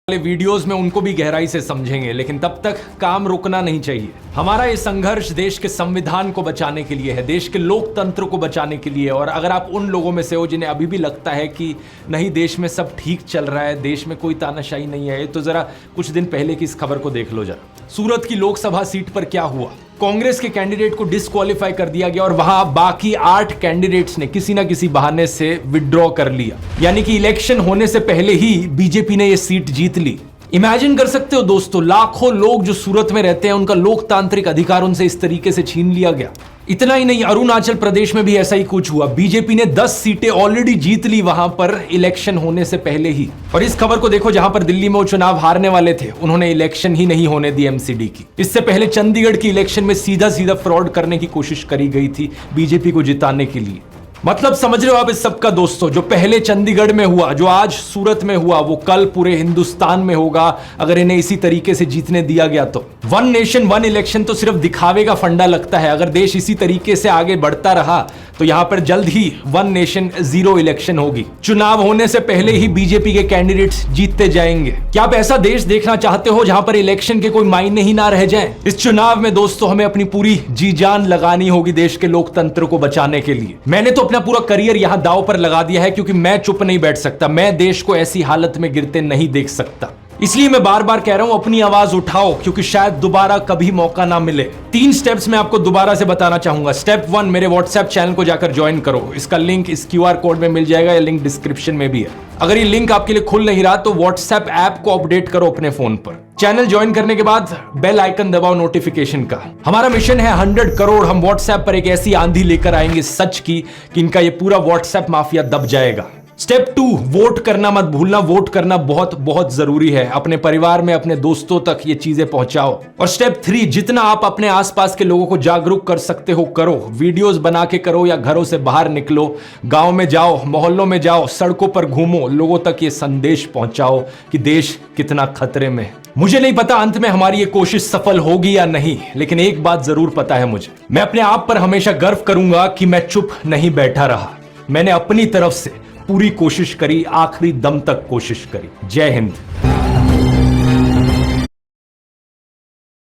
वाले वीडियोस में उनको भी गहराई से समझेंगे, लेकिन तब तक काम रुकना नहीं चाहिए। हमारा ये संघर्ष देश के संविधान को बचाने के लिए है, देश के लोकतंत्र को बचाने के लिए। और अगर आप उन लोगों में से हो जिन्हें अभी भी लगता है कि नहीं देश में सब ठीक चल रहा है, देश में कोई तानाशाही नहीं है, तो जरा कुछ दिन पहले की इस खबर को देख लो जरा। सूरत की लोकसभा सीट पर क्या हुआ, कांग्रेस के कैंडिडेट को डिस्क्वालीफाई कर दिया गया और वहां बाकी 8 कैंडिडेट्स ने किसी ना किसी बहाने से विड्रॉ कर लिया। यानी कि इलेक्शन होने से पहले ही बीजेपी ने यह सीट जीत ली। इमेजिन कर सकते हो दोस्तों, लाखों लोग जो सूरत में रहते हैं उनका लोकतांत्रिक अधिकार उनसे इस तरीके से छीन लिया गया। इतना ही नहीं, अरुणाचल प्रदेश में भी ऐसा ही कुछ हुआ। बीजेपी ने 10 सीटें ऑलरेडी जीत ली वहां पर इलेक्शन होने से पहले ही। और इस खबर को देखो, जहां पर दिल्ली में वो चुनाव हारने वाले थे उन्होंने इलेक्शन ही नहीं होने दी एमसीडी की। इससे पहले चंडीगढ़ की इलेक्शन में सीधा सीधा फ्रॉड करने की कोशिश करी गई थी बीजेपी को जिताने के लिए। मतलब समझ रहे हो आप इस सबका दोस्तों, जो पहले चंडीगढ़ में हुआ, जो आज सूरत में हुआ, वो कल पूरे हिंदुस्तान में होगा अगर इन्हें इसी तरीके से जीतने दिया गया तो। वन नेशन वन इलेक्शन तो सिर्फ दिखावे का फंडा लगता है। अगर देश इसी तरीके से आगे बढ़ता रहा तो यहां पर जल्द ही वन नेशन जीरो इलेक्शन होगी। चुनाव होने से पहले ही बीजेपी के कैंडिडेट्स जीतते जाएंगे। क्या आप ऐसा देश देखना चाहते हो जहां पर इलेक्शन के कोई मायने ही ना रह जाएं? इस चुनाव में दोस्तों हमें अपनी पूरी जी जान लगानी होगी देश के लोकतंत्र को बचाने के लिए। मैंने तो अपना पूरा करियर यहां दांव पर लगा दिया है, क्योंकि मैं चुप नहीं बैठ सकता। मैं देश को ऐसी हालत में गिरते नहीं देख सकता। इसलिए मैं बार बार कह रहा हूं, अपनी आवाज उठाओ, क्योंकि शायद दोबारा कभी मौका ना मिले। 3 स्टेप्स मैं आपको दोबारा से बताना चाहूंगा। स्टेप 1, मेरे व्हाट्सएप चैनल को जाकर ज्वाइन करो। इसका लिंक इस क्यूआर कोड में मिल जाएगा, या लिंक डिस्क्रिप्शन में भी है। अगर ये लिंक आपके लिए खुल नहीं रहा तो व्हाट्सएप ऐप को अपडेट करो अपने फोन पर। चैनल ज्वाइन करने के बाद बेल आइकन दबाओ नोटिफिकेशन का। हमारा मिशन है 100 करोड़। हम व्हाट्सएप पर एक ऐसी आंधी लेकर आएंगे सच की कि इनका ये पूरा व्हाट्सएप माफिया दब जाएगा। स्टेप 2, वोट करना मत भूलना। वोट करना बहुत बहुत जरूरी है। अपने परिवार में, अपने दोस्तों तक ये चीजें पहुंचाओ। और स्टेप 3, जितना आप अपने आसपास के लोगों को जागरूक कर सकते हो करो। वीडियोस बना के करो, या घरों से बाहर निकलो, गांव में जाओ, मोहल्लों में जाओ, सड़कों पर घूमो, लोगों तक ये संदेश पहुंचाओ कि देश कितना खतरे में है। मुझे नहीं पता अंत में हमारी ये कोशिश सफल होगी या नहीं, लेकिन एक बात जरूर पता है मुझे, मैं अपने आप पर हमेशा गर्व करूंगा कि मैं चुप नहीं बैठा रहा। मैंने अपनी तरफ से पूरी कोशिश करी, आखिरी दम तक कोशिश करी। जय हिंद।